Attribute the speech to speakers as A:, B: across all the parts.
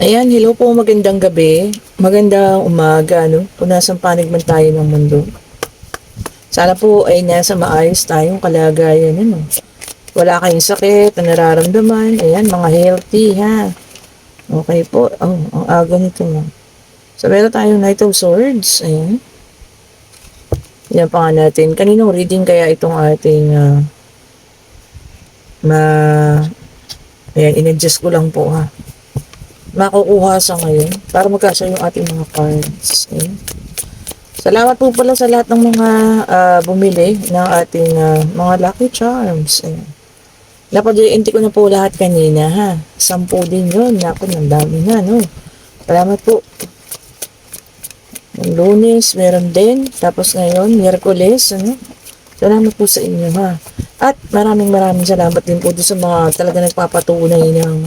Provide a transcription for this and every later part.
A: Ayan, hello po, magandang gabi. Magandang umaga, no? Kung nasang panig man tayo ng mundo. Sana po ay nasa maayos tayong kalagayan, ano? Wala kayong sakit na nararamdaman. Ayan, mga healthy, ha? Okay po. Oh, ang aga nito, no? So, meron tayong Knight of Swords. Ayan. Yan pa nga natin. Kaninong reading kaya itong ating ma... Ayan, in-adjust ko lang po, ha? Makukuha sa ngayon para magkasya yung ating mga cards. Okay? Salamat po pala sa lahat ng mga bumili ng ating mga Lucky Charms. Ayan. Napag-iinti ko na po lahat kanina, ha. 10 din yun. Naku, ang dami na, no. Salamat po. Yung Lunes, meron din. Tapos ngayon, Miyerkules, ano. Salamat po sa inyo, ha. At maraming salamat din po doon sa mga talaga nagpapatunay ng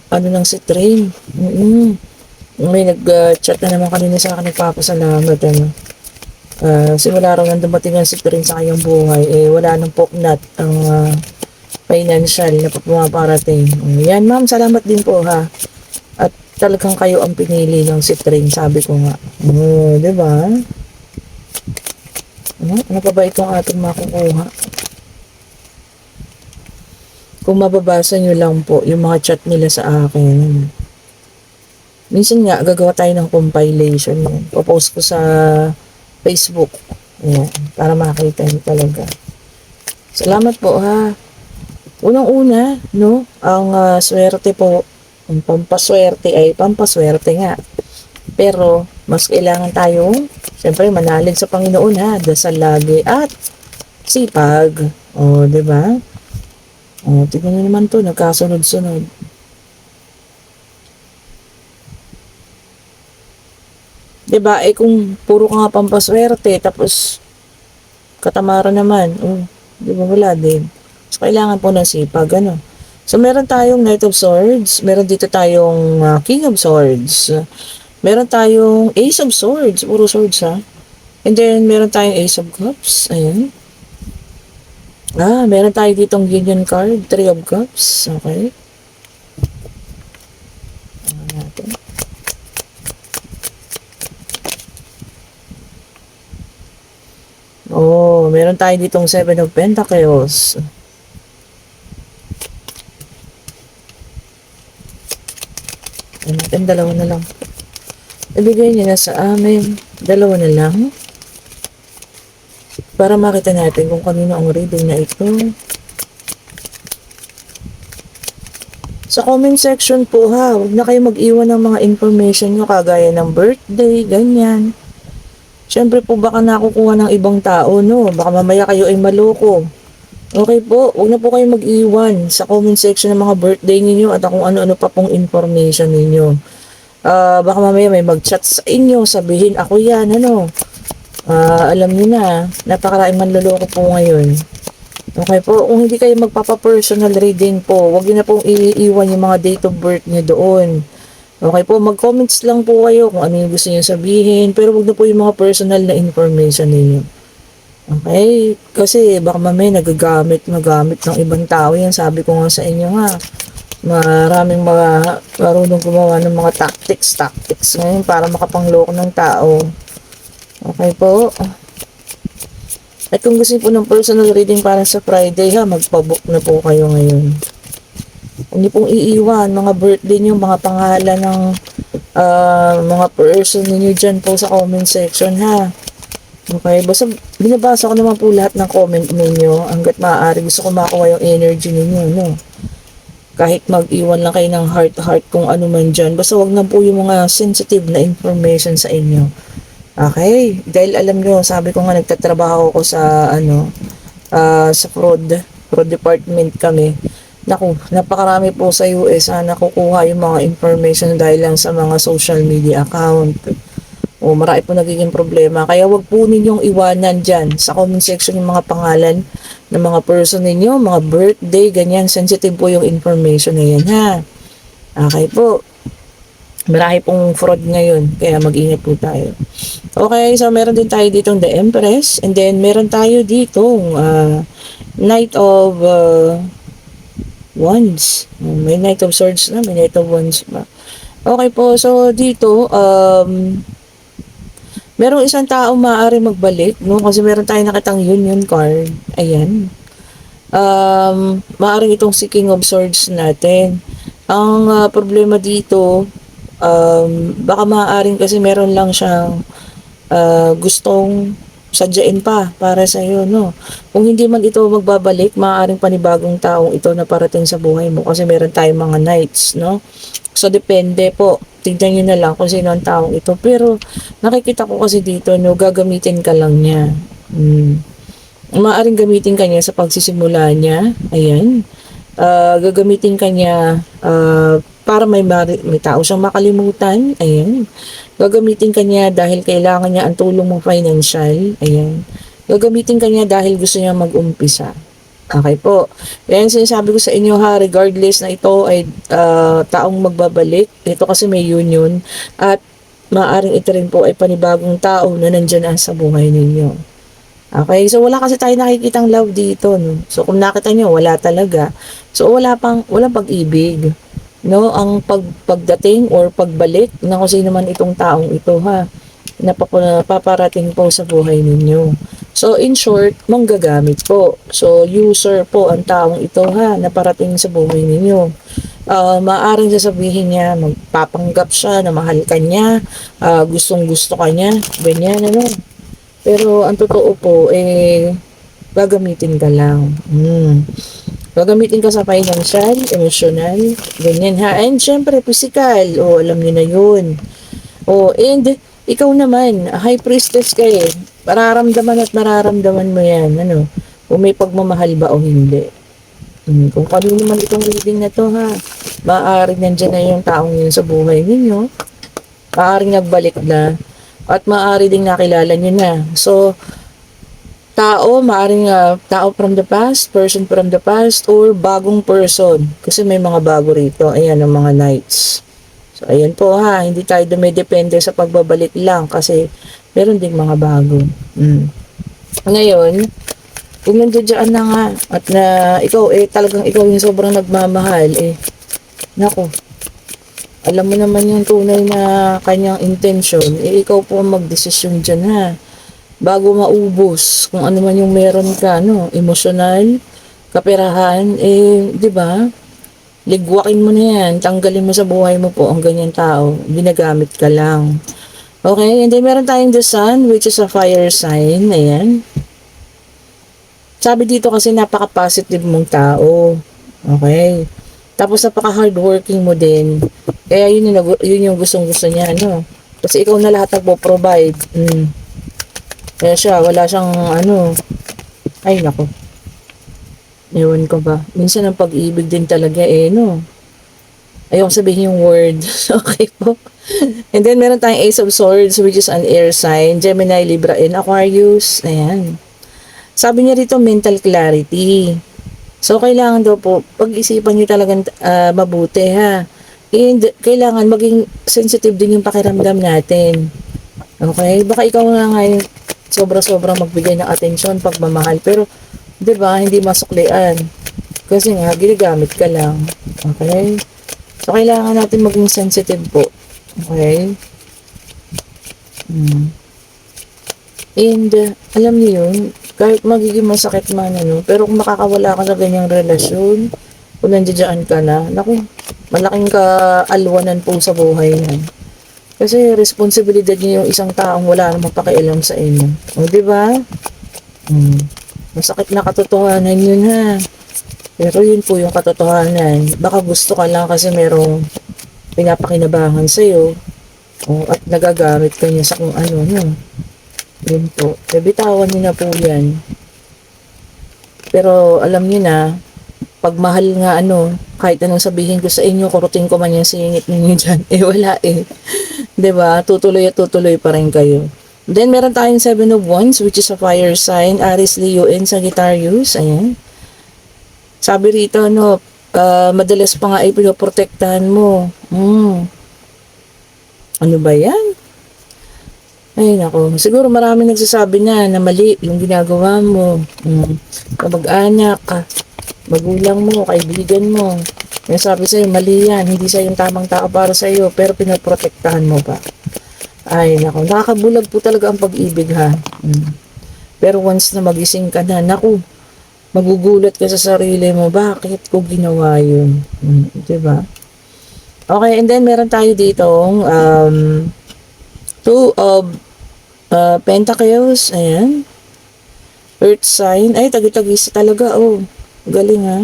A: ano lang si Train. May nag-chat na naman kanina sa akin, nagpapasalamat, ano. Simula raw nang dumating ang si Train sa kanyang buhay, wala nang poknat ang financial na pumaparating. Yan, ma'am, salamat din po, ha. At talagang kayo ang pinili ng si Train, sabi ko nga. Diba? Ano pa ba itong ating makukuha? Kung mababasa nyo lang po yung mga chat nila sa akin. Minsan nga, gagawa tayo ng compilation. Popost ko sa Facebook. Ayan, para makita nyo talaga. Salamat po, ha. Unang-una, no, ang swerte po, ang pampaswerte ay pampaswerte nga. Pero, mas kailangan tayong, siyempre, manalig sa Panginoon, ha. Dasal lagi at sipag. O, diba? O, tignan nyo naman to, nagkasunod-sunod. Diba, kung puro ka nga pampaswerte, tapos katamaran naman, diba wala din. So, kailangan po ng sipag, ano. So, meron tayong Knight of Swords, meron dito tayong King of Swords, meron tayong Ace of Swords, puro swords, ha. And then, meron tayong Ace of Cups, ayan. Meron tayo ditong Union card, 3 of Cups. Okay. Natin. Meron tayo ditong 7 of Pentacles. Natin, dalawa na lang. Ibigay niyo na sa amin. Dalawa na lang. Para makita natin kung kanino ang reading na ito. Sa comment section po, ha, huwag na kayo mag-iwan ng mga information nyo kagaya ng birthday, ganyan. Siyempre po baka nakukuha ng ibang tao, no? Baka mamaya kayo ay maloko. Okay po, huwag na po kayo mag-iwan sa comment section ng mga birthday ninyo at kung ano-ano pa pong information ninyo. Baka mamaya may mag-chat sa inyo, sabihin ako yan, ano? Alam niyo na, napakaraming manloloko po ngayon. Okay po, kung hindi kayo magpapa-personal reading po, huwag niyo na pong iiwan yung mga date of birth niyo doon. Okay po, mag-comments lang po kayo kung ano yung gusto niyo sabihin, pero huwag na po yung mga personal na information niyo. Okay? Kasi baka mamaya magamit ng ibang tao yan. Sabi ko nga sa inyo nga, maraming mga marunong gumawa ng mga tactics ngayon para makapangloko ng tao. Okay po. At kung gusto po ng personal reading para sa Friday, ha, magpabook na po kayo ngayon. Hindi pong iiwan mga birthday niyo, mga pangalan ng mga person niyo dyan po sa comment section, ha. Okay, basta binabasa ko naman po lahat ng comment ninyo hanggat maaari. Gusto ko makuha yung energy ninyo, no. Kahit mag-iwan lang kayo ng heart kung ano man dyan. Basta wag na po yung mga sensitive na information sa inyo. Okay? Dahil alam nyo, sabi ko nga nagtatrabaho ko sa sa fraud department kami. Naku, napakarami po sa US nakukuha yung mga information dahil lang sa mga social media account. Marami po nagiging problema. Kaya wag po ninyong iwanan dyan sa comment section yung mga pangalan ng mga person ninyo, mga birthday, ganyan. Sensitive po yung information na yan, ha? Okay po. Marami pong fraud ngayon, kaya mag-ingat po tayo. Okay, so meron din tayo ditong The Empress, and then meron tayo ditong Knight of Wands. May Knight of Swords na, may Knight of Wands pa. Okay po, so dito, merong isang tao maaari magbalik, no? Kasi meron tayong nakitang union card. Ayan. Maaaring itong si King of Swords natin. Ang problema dito, baka maaaring kasi meron lang siyang gustong sadyain pa para sa iyo, no? Kung hindi man ito magbabalik, maaaring panibagong taong ito na parating sa buhay mo kasi meron tayong mga knights, no? So, depende po. Tignan nyo na lang kung sino ang taong ito. Pero, nakikita ko kasi dito, no, gagamitin ka lang niya. Maaaring gamitin ka niya sa pagsisimula niya. Ayan. Gagamitin ka niya para may tao siyang makalimutan. Ayan. Gagamitin ka niya dahil kailangan niya ang tulong mong financial. Ayan. Gagamitin ka niya dahil gusto niya mag-umpisa. Okay po. Yan sinasabi ko sa inyo ha, regardless na ito ay taong magbabalik. Ito kasi may union. At maaaring ito rin po ay panibagong tao na nandyan sa buhay ninyo. Okay, so wala kasi tayo nakikitang love dito, no? So kung nakita nyo, wala talaga. So walang pag-ibig. No, ang pagdating or pagbalik na kung sino man itong taong ito ha, na paparating po sa buhay ninyo. So in short, manggagamit po. So user po ang taong ito ha, na parating sa buhay ninyo. Maaaring sasabihin niya, magpapanggap siya na mahal ka niya, gustong gusto ka niya, ganyan ano. Pero ang totoo po, gagamitin ka lang. Gagamitin ka sa financial, emotional, ganyan ha. And syempre, physical. Alam niyo na yun. And ikaw naman, high priestess ka eh. Mararamdaman at mararamdaman mo yan. Ano, kung may pagmamahal ba o hindi. Kung kanino man itong reading na to ha, maaaring nandyan na yung taong yun sa buhay ninyo. Maaaring nagbalik na. At maaari ding nakilala nyo na. So, maaring tao from the past, person from the past, or bagong person. Kasi may mga bago rito. Ayan ang mga knights. So, ayan po ha. Hindi tayo dumidepende sa pagbabalik lang kasi meron ding mga bago. Ngayon, kung nandiyan na nga at na ikaw, talagang ikaw yung sobrang nagmamahal, nako, alam mo naman yung tunay na kanyang intention, ikaw po ang magdesisyon dyan ha. Bago maubos, kung ano man yung meron ka, no, emosyonal, kaperahan, di ba? Ligwakin mo na yan, tanggalin mo sa buhay mo po ang ganyan tao, ginagamit ka lang. Okay, and then meron tayong the sun, which is a fire sign, ayan. Sabi dito kasi napaka-positive mong tao. Okay. Tapos napaka-hardworking mo din. Kaya yun yung gustong-gusto niya, no? Kasi ikaw na lahat nagpo-provide. Kaya siya, wala siyang ay nako. Ewan ko ba. Minsan ang pag-ibig din talaga no? Ayoko sabihin yung word. Okay po. And then meron tayong Ace of Swords, which is an air sign. Gemini, Libra, and Aquarius. Ayan. Sabi niya rito, mental clarity. So, kailangan daw po, pag-isipan nyo talagang mabuti ha. And kailangan maging sensitive din yung pakiramdam natin. Okay? Baka ikaw nga yung sobra-sobra magbigay ng atensyon, pagmamahal. Pero, di ba, hindi masuklian. Kasi nga, ginagamit ka lang. Okay? So, kailangan natin maging sensitive po. Okay? And, alam niyo yun, kahit magiging masakit man, pero kung makakawala ka sa ganyang relasyon, kung nandiyan ka na, naku, malaking kaalwanan po sa buhay yan. Kasi responsibilidad niyo yung isang taong wala namang pakialam sa inyo. O, di ba? Masakit na katotohanan yun ha. Pero yun po yung katotohanan. Baka gusto ka lang kasi merong pinapakinabangan sa'yo. At nagagamit ka niya sa kung ano, no? Yun po. Bitawan niyo na po yan. Pero alam niyo na, pagmahal nga kahit anong sabihin ko sa inyo, kurutin ko man yung singit ninyo dyan, wala diba? Tutuloy at tutuloy pa rin kayo. Then meron tayong 7 of Wands, which is a fire sign, Aries, Leo, and Sagittarius. Ayan. Sabi rito, madalas pa nga pinoprotektahan mo. Ano ba yan? Ay nako, siguro marami nagsasabi na mali yung ginagawa mo. Kamag-anak ka. magulang mo, kaibigan mo. Yung sabi sa'yo, mali yan, hindi siya yung tamang tao para sa'yo, pero pinaprotektahan mo pa. Ay, nako, nakakabulag po talaga ang pag-ibig ha. Pero once na magising ka na, naku, magugulat ka sa sarili mo, bakit ko ginawa yun? Diba? Okay, and then meron tayo ditong two of pentacles, ayan. Earth sign, ay tagi-tagis talaga, oh, galing ha.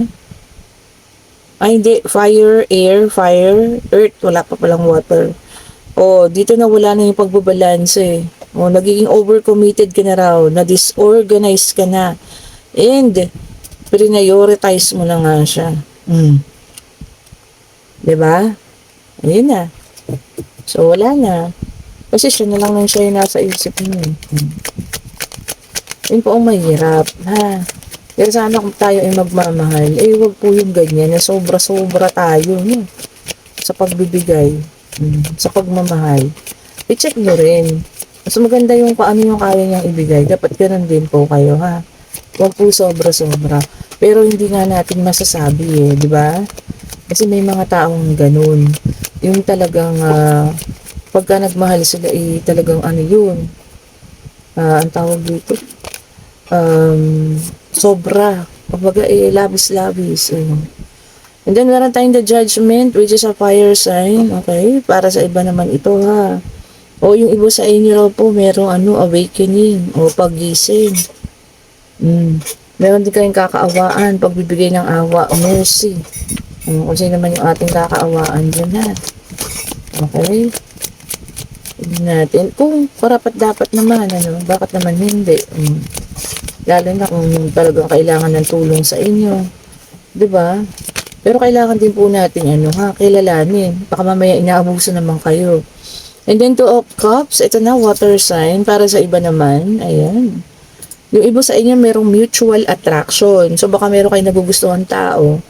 A: Ay hindi, fire, air, fire, earth, wala pa palang water. Oh, dito na wala na yung pagbabalance eh. Oh, nagiging overcommitted ka na raw, na disorganized ka na. And prioritize mo na nga siya. 'Di ba? Ayun na. So wala na. Kasi siya na lang siya yung nasa isip mo. Yun po ang mahirap, ha. Pero sana kung tayo ay magmamahal, eh wag po yung ganyan na sobra-sobra tayo, no? Sa pagbibigay, sa pagmamahal. I-check nyo rin. Mas maganda yung paano yung kaya niyang ibigay. Dapat ganun din po kayo, ha. Wag po sobra-sobra. Pero hindi nga natin masasabi, eh, di ba? Kasi may mga taong ganun. Yung talagang, pagka nagmahal sila, eh, talagang ano yun. Ang tawag dito. Sobra. Kumbaga, labis-labis. And then, meron tayong the judgment, which is a fire sign. Okay? Para sa iba naman ito, ha. O yung iba sa inyo raw po, merong awakening o paggising. Meron din kayong kakaawaan, pagbibigay ng awa, mercy. Kung sino naman yung ating kakaawaan dyan, ha. Okay? Tignan natin. Kung karapat dapat naman, bakit naman hindi? Lalo na kung talagang kailangan ng tulong sa inyo. 'Di ba? Pero kailangan din po natin kilalanin. Baka mamaya inaabuso naman kayo. And then two of cups, ito na water sign para sa iba naman. Ayan. Yung iba sa inyo merong mutual attraction. So baka meron kayong nagugustuhan tao.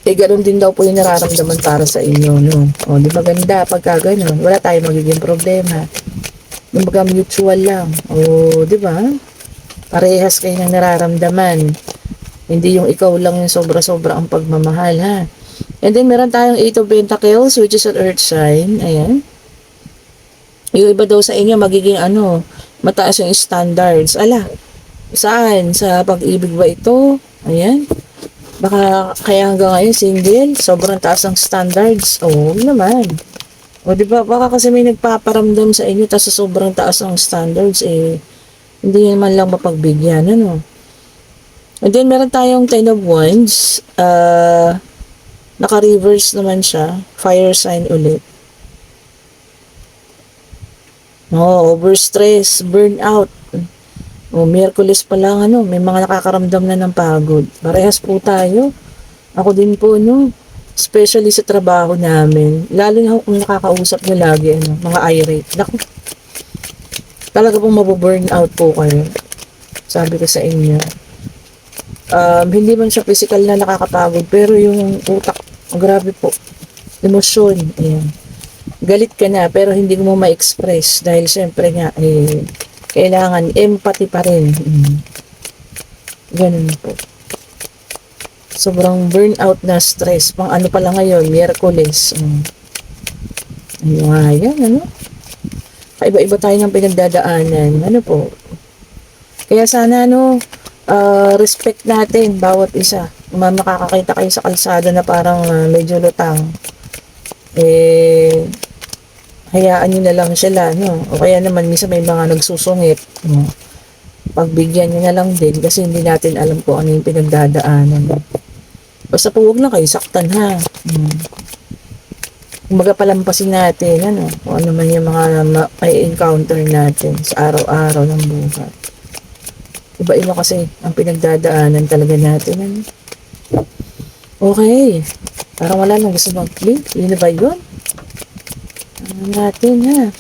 A: Eh ganoon din daw po yung nararamdaman para sa inyo, no? O, di ba ganda pagka ganun? Wala tayong magiging problema. Kumbaga mutual lang. O, di ba? Parehas kayo ng nararamdaman. Hindi yung ikaw lang yung sobra-sobra ang pagmamahal, ha? And then, meron tayong 8 of Pentacles, which is an earth sign. Ayan. Yung iba daw sa inyo, magiging mataas yung standards. Ala, saan? Sa pag-ibig ba ito? Ayan. Baka kaya hanggang ngayon, single, sobrang taas ang standards. Oo naman. O, di ba? Baka kasi may nagpaparamdam sa inyo, tapos sobrang taas ang standards, eh, hindi naman lang mapagbigyan, And then, meron tayong 10 of Wands. Naka-reverse naman siya. Fire sign ulit. Overstress, burnout. Miyerkules pa lang, may mga nakakaramdam na ng pagod. Parehas po tayo. Ako din po, especially sa trabaho namin. Lalo na kung nakakausap nyo lagi, mga irate. Naku, talaga pong mabuburn out po kayo. Sabi ko sa inyo. Hindi man siya physical na nakakapagod, pero yung utak, grabe po. Emosyon, ayan. Galit ka na, pero hindi mo ma-express. Dahil syempre nga, kailangan empathy pa rin. Ganun po. Sobrang burnout na stress. Pang pa lang ngayon, Miyerkules. Nga yan, Iba-iba tayo ng pinagdadaanan. Po. Kaya sana, respect natin bawat isa. Kung makakakita kayo sa kalsada na parang medyo lutang, hayaan nyo na lang sila, O kaya naman, minsan may mga nagsusungit, pagbigyan nyo na lang din kasi hindi natin alam kung ano yung pinagdadaanan. Basta po huwag na kayo saktan, ha. Kumbaga palampasin natin, kung ano man yung mga may encounter natin sa araw-araw ng buhay. Iba-iba kasi ang pinagdadaanan talaga natin, Okay. Parang wala nang gusto mag-play. Yun na ba yun? Natin, ha.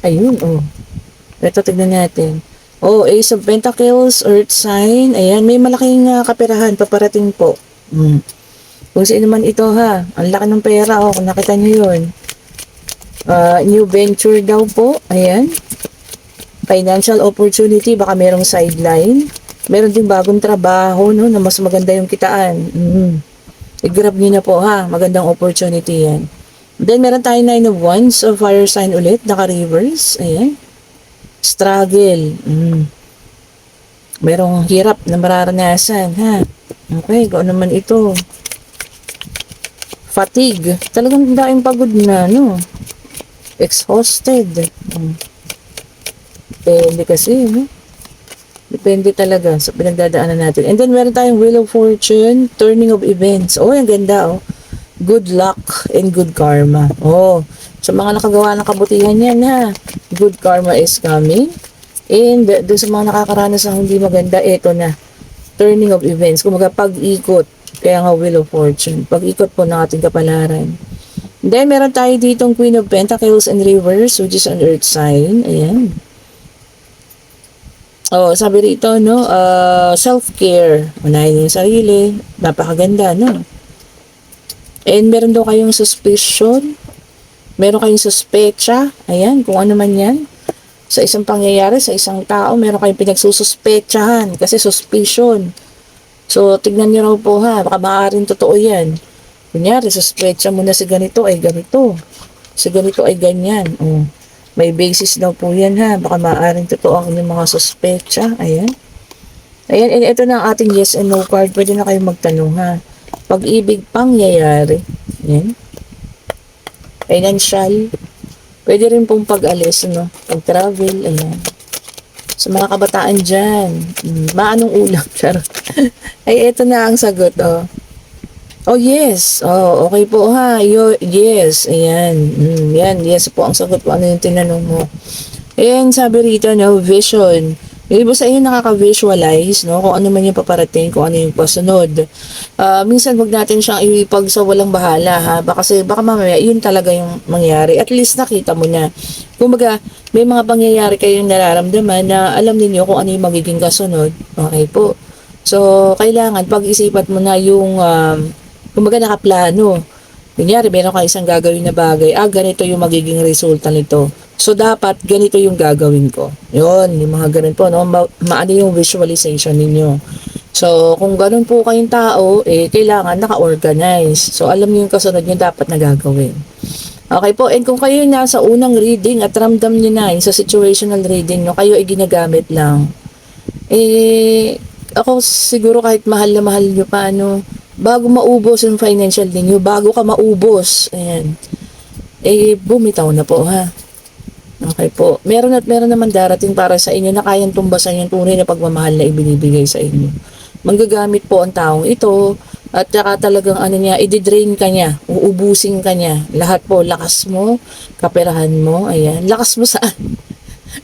A: Ayun. Ito, tignan natin. Ace of Pentacles, Earth sign. Ayan, may malaking kaperahan, paparating po. Kung sino man ito, ha. Ang laki ng pera, kung nakita nyo yun. New venture daw po. Ayan. Financial opportunity, baka merong sideline. Meron din bagong trabaho, no, na mas maganda yung kitaan. I-grab nyo na po ha, magandang opportunity yan. Then meron tayo 9 of Wands, so fire sign ulit, naka-reverse. Ayan. Struggle. Merong hirap na mararanasan, ha? Okay, kung naman ito. Fatigue. Talagang daing pagod na, no? Exhausted. Depende kasi, no? Depende talaga sa pinagdadaanan natin. And then, meron tayong Wheel of Fortune, Turning of Events. Oh, ang ganda, oh. Good luck and good karma. Oh, sa mga nakagawa ng kabutihan yan, ha? Good karma is coming. And doon sa mga nakakaranas ng hindi maganda, eto na. Turning of events. Kumaga pag-ikot. Kaya nga Wheel of Fortune. Pag-ikot po ng ating kapalaran. Then, meron tayo ditong Queen of Pentacles and Reverse, which is an earth sign. Ayan. Oh, sabi rito, no? Self-care. Unahin yung sarili. Napakaganda, no? And meron daw kayong suspicion. Meron kayong suspecha. Ayan, kung ano man yan. Sa isang pangyayari, sa isang tao, meron kayong pinagsususpechahan kasi suspicion. So, tignan niyo raw po ha, baka maaaring totoo yan. Kunyari, suspecha mo na si ganito ay ganito. Si ganito ay ganyan. Oh. May basis daw po yan ha, baka maaaring totoo ang inyong mga suspecha. Ayan. Ayan, and ito na ang ating yes and no card. Pwede na kayong magtanong ha. Pag-ibig pangyayari. Ayan. Financial. Pwede rin pong pag-alis, no? Pag-travel, ayan. Sa mga kabataan dyan, maanong ulam, charot. Ay, eto na ang sagot, oh. Oh, yes. Oh, okay po, ha. Yes, ayan. Yan, yes po ang sagot po. Ano yung tinanong mo? Ayan, sabi rito, no, vision. Yung iba sa inyo nakaka-visualize, no, kung ano man yung paparating, kung ano yung pasunod. Minsan wag natin siyang ipag sa walang bahala, ha, kasi baka mamaya yun talaga yung mangyari. At least nakita mo na. Kumbaga, may mga pangyayari kayong nararamdaman na alam niyo kung ano yung magiging kasunod. Okay po. So, kailangan pag-isipan mo na yung, kumbaga nakaplano. Kunyari, meron ka isang gagawin na bagay, ganito yung magiging resulta nito. So, dapat ganito yung gagawin ko. Yun, yung mga ganun po, no? Maano yung visualization ninyo. So, kung ganun po kayong tao, kailangan naka-organize. So, alam niyo yung kasunod nyo dapat na gagawin. Okay po, and kung kayo nasa unang reading at ramdam nyo na, yung sa situational reading nyo, kayo ay ginagamit lang. Ako siguro kahit mahal na mahal nyo pa, bago maubos yung financial ninyo, bago ka maubos, ayan, bumitaw na po, ha. Okay po. Meron at meron naman darating para sa inyo na kayang tumbasan yung tunay na pagmamahal na ibinibigay sa inyo. Manggagamit po ang taong ito at saka talagang i-drain ka niya, uubusin ka niya. Lahat po, lakas mo, kaperahan mo, ayan. Lakas mo saan?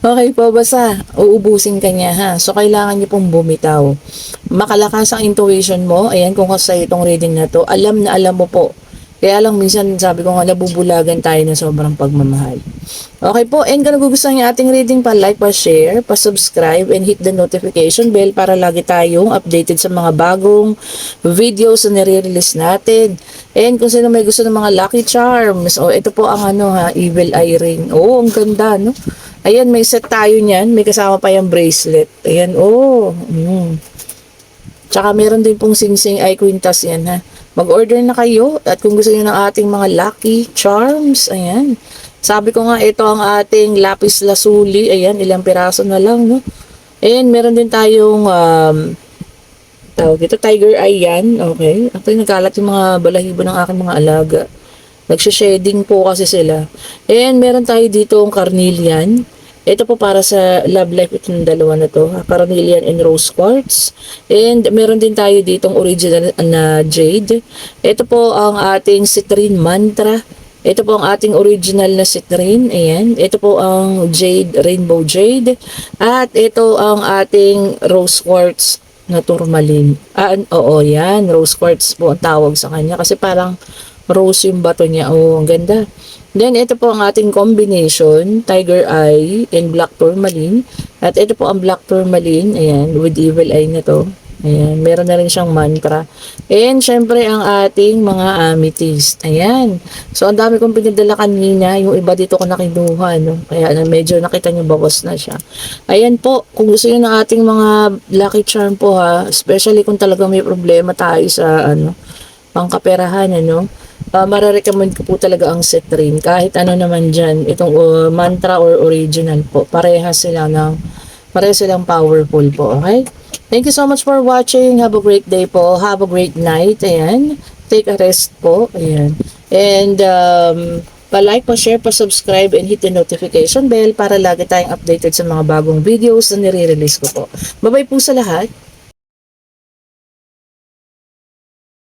A: Okay po, basta uubusin ka niya, ha. So, kailangan niyo pong bumitaw. Makalakas ang intuition mo, ayan, kung sa itong reading na to, alam na alam mo po. Kaya lang minsan sabi ko nga nabubulagan tayo ng sobrang pagmamahal. Okay po, and kung nagugustuhan niyo ating reading, pa-like, pa-share, pa-subscribe, and hit the notification bell para lagi tayong updated sa mga bagong videos na nire-release natin. And kung sino may gusto ng mga lucky charms, ito po ang evil eye ring. Oh, ang ganda, no? Ayan, may set tayo niyan, may kasama pa yung bracelet. Ayan, Tsaka meron din pong singsing eye quintas yan, ha. Mag-order na kayo at kung gusto niyo ng ating mga lucky charms, ayan. Sabi ko nga, ito ang ating lapis lazuli. Ayan, ilang piraso na lang, no? Ayan, meron din tayong tawag ito, tiger eye yan. Okay. Actually, nagkalat yung mga balahibo ng aking mga alaga. Nagsha-shading po kasi sila. Ayan, meron tayo dito ang carnelian. Ito po para sa love life, itong dalawa na to, carnelian and rose quartz. And meron din tayo ditong original na jade. Ito po ang ating citrine mantra. Ito po ang ating original na citrine. Ayan. Ito po ang jade, rainbow jade. At ito ang ating rose quartz na tourmaline. Oo, yan. Rose quartz po ang tawag sa kanya. Kasi parang rose yung bato niya. Oh, ang ganda. Then, ito po ang ating combination, tiger eye and black tourmaline. At ito po ang black tourmaline, ayan, with evil eye na to. Ayan, meron na rin siyang mantra. And syempre ang ating mga amethyst. Ayan. So ang dami kong pinadala kanina, yung iba dito ko nakinuha, no. Kaya medyo nakita niyo bawas na siya. Ayan po, kung gusto niyo ng ating mga lucky charm po ha, especially kung talagang may problema tayo sa pangkaperahan, mararecommend ko po talaga ang Citrine. Kahit ano naman dyan, itong mantra or original po, parehas silang powerful po, okay? Thank you so much for watching. Have a great day po. Have a great night. Ayan. Take a rest po. Ayan. And pa-like, pa-share, pa-subscribe, and hit the notification bell para lagi tayong updated sa mga bagong videos na nire-release ko po. Bye-bye po sa lahat.